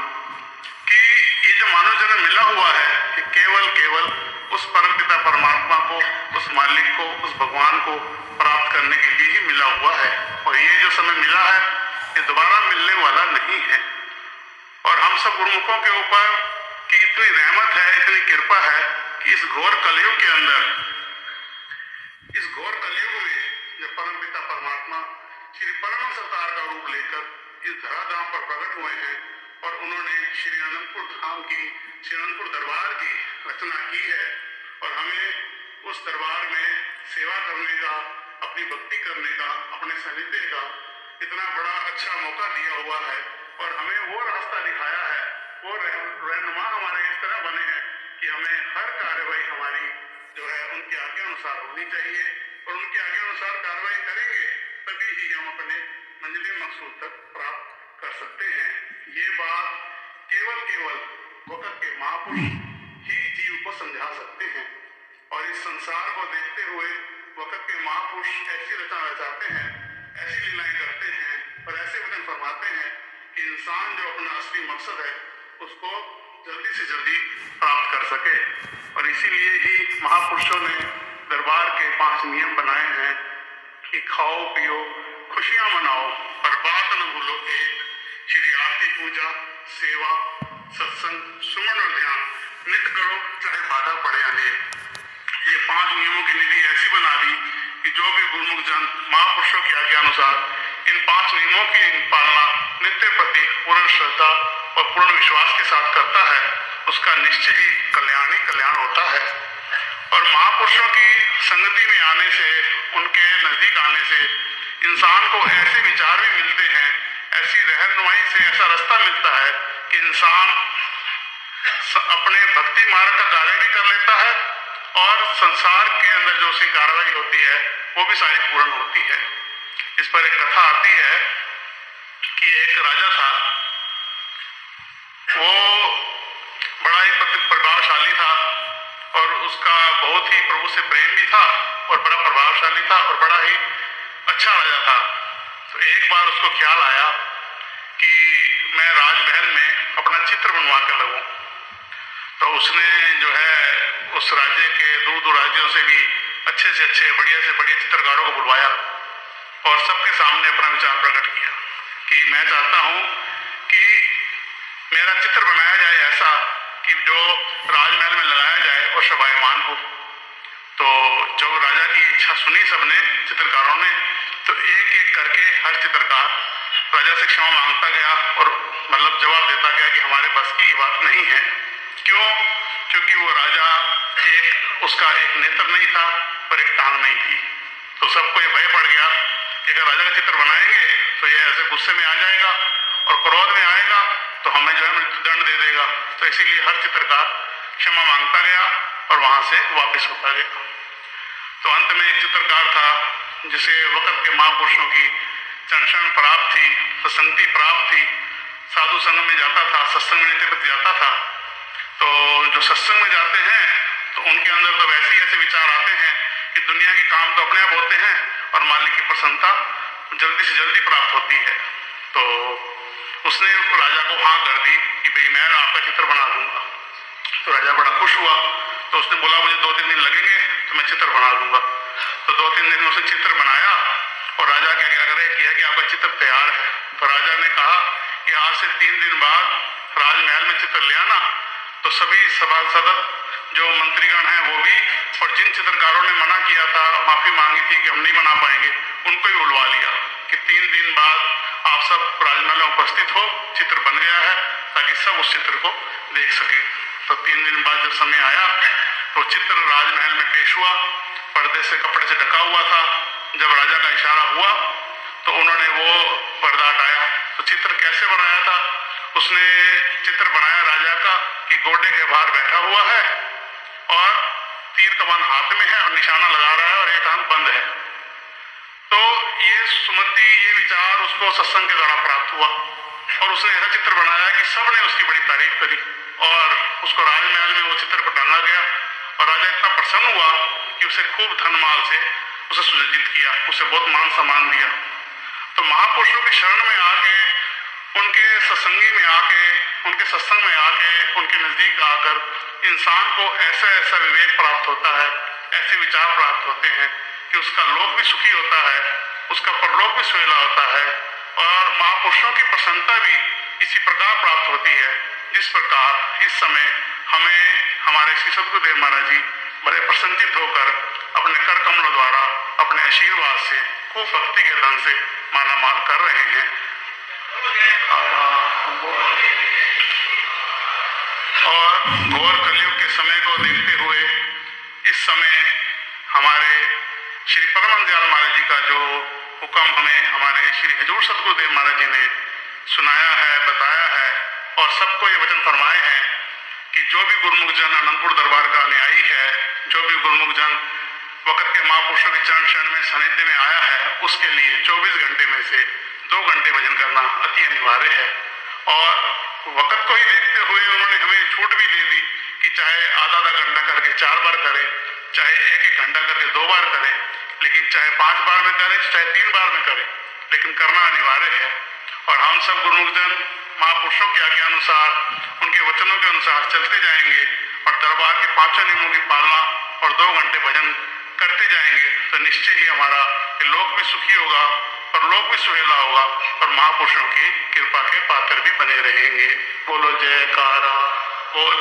कि ये जो मानव जन्म मिला हुआ है कि केवल केवल उस परमपिता परमात्मा को, उस मालिक को, उस भगवान को प्राप्त करने के लिए ही मिला हुआ है और ये जो समय मिला है ये दोबारा मिलने वाला नहीं है। और हम सब गुरुमुखों के ऊपर कि इतनी रहमत है, इतनी कृपा है कि इस घोर कलयुग के अंदर, इस घोर कलयुग में जब परमपिता परमात्मा श्री परम अवतार का रूप लेकर इस धराधाम पर प्रकट हुए हैं और उन्होंने श्री अनंतपुर धाम की, श्री अनंतपुर दरबार की रचना की है और हमें उस दरबार में सेवा करने का, अपनी भक्ति करने का, अपने सानिध्य का इतना बड़ा अच्छा मौका दिया हुआ है और हमें वो रास्ता दिखाया है, वो रहनुमा हमारे इस तरह बने हैं कि हमें हर कार्यवाही हमारी जो है उनके आज्ञा अनुसार होनी चाहिए और उनके आज्ञा अनुसार कार्रवाई करेंगे तभी ही हम अपने मंजिल मकसूद तक प्राप्त कर सकते हैं। ये बात केवल केवल वक्त के महापुरुष ही जीव को समझा सकते हैं और इस संसार को देखते हुए वक्त के महापुरुष ऐसी रचना रचाते हैं, ऐसी लीलाएं करते हैं और ऐसे वचन फरमाते हैं कि इंसान जो अपना असली मकसद है उसको जल्दी से जल्दी प्राप्त कर सके। और इसीलिए ही महापुरुषों ने दरबार के 5 नियम बनाए हैं कि खाओ पियो खुशियां मनाओ पर बात न भूलो एक, श्री आरती पूजा सेवा सत्संग सुमन और ध्यान नित्य करो चाहे बाधा पड़े अनेक। ये 5 नियमों की निधि ऐसी बना दी कि जो भी गुरुमुख जन महापुरुषों की आज्ञा अनुसार इन 5 नियमों की पालना नित्य प्रति पूर्ण श्रद्धा और पूर्ण विश्वास के साथ करता है, उसका निश्चय ही कल्याण होता है। और महापुरुषों की संगति में आने से, उनके नजदीक आने से इंसान को ऐसे विचार भी मिलते हैं, ऐसी रहनुमाई से ऐसा रास्ता मिलता है कि इंसान अपने भक्ति मार्ग का कार्य भी कर लेता है और संसार के अंदर जो सी कार्रवाई होती है वो भी सारी पूर्ण होती है। इस पर एक कथा आती है कि एक राजा था, वो बड़ा ही प्रभावशाली था और उसका बहुत ही प्रभु से प्रेम भी था और बड़ा प्रभावशाली था और बड़ा ही अच्छा राजा था। तो एक बार उसको ख्याल आया कि मैं राजमहल में अपना चित्र बनवा कर लगूं। तो उसने जो है उस राज्य के दूर दूर राज्यों से भी अच्छे से अच्छे, बढ़िया से बढ़िया चित्रकारों को बुलवाया और सबके सामने अपना विचार प्रकट किया कि मैं चाहता हूं कि मेरा चित्र बनाया जाए ऐसा कि जो राजमहल में लगाया जाए और शोभायमान हो। तो जो राजा की इच्छा सुनी सबने, चित्रकारों ने, तो एक एक करके हर चित्रकार राजा से क्षमा मांगता गया और मतलब जवाब देता गया कि हमारे बस की बात नहीं है। क्यों? क्योंकि वो राजा उसका एक नेत्र नहीं था पर एक टांग नहीं थी। तो सबको ये भय पड़ गया कि अगर राजा का चित्र बनाएंगे तो ये ऐसे गुस्से में आ जाएगा और क्रोध में आएगा तो हमें जो है मृत्युदंड दे देगा। तो इसीलिए हर चित्रकार क्षमा मांगता गया और वहां से वापस होता गया। तो अंत में एक चित्रकार था जिसे वक्त के महापुरुषों की चरण प्राप्त थी, सत्संगति प्राप्त थी, साधु संग में जाता था, सत्संग में नित्य जाता था। तो जो सत्संग में जाते हैं तो उनके अंदर तो वैसे ही ऐसे विचार आते हैं कि दुनिया के काम तो अपने आप होते हैं और मालिक की प्रसन्नता जल्दी से जल्दी प्राप्त होती है। तो उसने राजा को हाँ कर दी कि भाई मैं आपका चित्र बना दूंगा। तो राजा बड़ा खुश हुआ। तो उसने बोला मुझे 2-3 दिन लगेंगे तो मैं चित्र बना दूंगा। तो 2-3 दिन में उसने चित्र बनाया और राजा के आग्रह किया कि आपका चित्र तैयार है। तो राजा ने कहा कि आज से 3 दिन बाद राजमहल में चित्र ले आना। तो सभी सभासद जो मंत्रीगण हैं वो भी, और जिन चित्रकारों ने मना किया था, माफी मांगी थी कि हम नहीं बना पाएंगे, उनको भी बुलवा लिया कि 3 दिन बाद आप सब राजमहल में उपस्थित हो, चित्र बन गया है, ताकि सब उस चित्र को देख सके। तो 3 दिन बाद जब समय आया तो चित्र राजमहल में पेश हुआ, पर्दे से कपड़े से ढका हुआ था। जब राजा का इशारा हुआ तो उन्होंने वो पर्दा हटाया। तो चित्र कैसे बनाया था? उसने चित्र बनाया राजा का कि घोड़े के बाहर बैठा हुआ है और तीर कमान हाथ में है और निशाना लगा रहा है और एक आंख बंद है। तो ये सुमति, ये विचार उसको सत्संग के द्वारा प्राप्त हुआ और उसने ऐसा चित्र बनाया कि सबने उसकी बड़ी तारीफ करी और उसको राजमहल में वो चित्र को टांगा गया। और राजा इतना प्रसन्न हुआ कि उसे खूब धनमाल से उसे सुसज्जित किया, उसे बहुत मान सम्मान दिया। तो महापुरुषों की शरण में आके, उनके सत्संगी में आके, उनके सत्संग में आके, उनके नजदीक आकर इंसान को ऐसा ऐसा विवेक प्राप्त होता है, ऐसे विचार प्राप्त होते हैं कि उसका लोक भी सुखी होता है, उसका परलोक भी सुहेला होता है। और महापुरुषों की प्रसन्नता भी इसी प्रकार प्राप्त होती है जिस प्रकार इस समय हमें हमारे श्री सद्गुरुदेव महाराज जी बड़े प्रसन्नित होकर अपने कर कमलों द्वारा, अपने आशीर्वाद से, खूब भक्ति के धन से मालामाल कर रहे हैं। और घोर कलयुग के समय को देखते हुए इस समय हमारे श्री परम दयाल महाराज जी का जो हुक्म हमें हमारे श्री हजूर सद्गुरुदेव महाराज जी ने सुनाया है, बताया है और सबको ये वचन फरमाए हैं कि जो भी गुरुमुख जन अनंतपुर दरबार का न्यायी है, जो भी गुरुमुख जन वक्त के महापुरुषों के चरण शरण में सानिध्य में आया है, उसके लिए 24 घंटे में से 2 घंटे भजन करना अति अनिवार्य है। और वक्त को ही देखते हुए उन्होंने हमें छूट भी दे दी कि चाहे आधा घंटा करके 4 बार करे, चाहे 1-1 घंटा करके 2 बार करे, लेकिन चाहे 5 बार में करे, चाहे 3 बार में करे, लेकिन करना अनिवार्य है। और हम सब गुरुमुख जन महापुरुषों के आज्ञा अनुसार, उनके वचनों के अनुसार चलते जाएंगे और दरबार के 5 नियमों की पालना और 2 घंटे भजन करते जाएंगे तो निश्चय ही हमारा लोक भी सुखी होगा और लोक भी सुहेला होगा और महापुरुषों की कृपा के पात्र भी बने रहेंगे। बोलो जयकारा बोल।